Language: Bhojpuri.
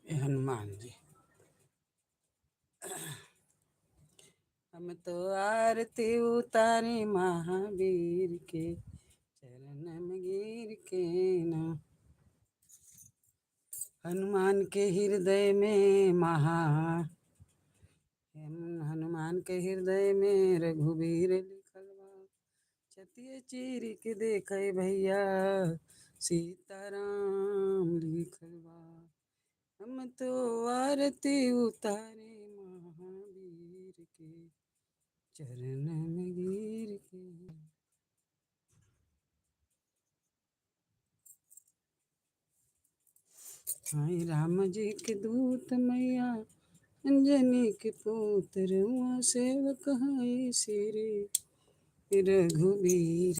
हनुमान जी। हम तो आरती उतारे महावीर के चरण में गिर के ना। हनुमान के हृदय में हनुमान के हृदय में रघुवीर लिखल बा। छतिए चीर के देखे भैया सीताराम लिखल बा। हम तो आरती उतारे महावीर के चरण में गिर के। हाय राम जी के दूत मैया अंजनी के पुत्र हुआ सेवक हाय श्री रघुवीर।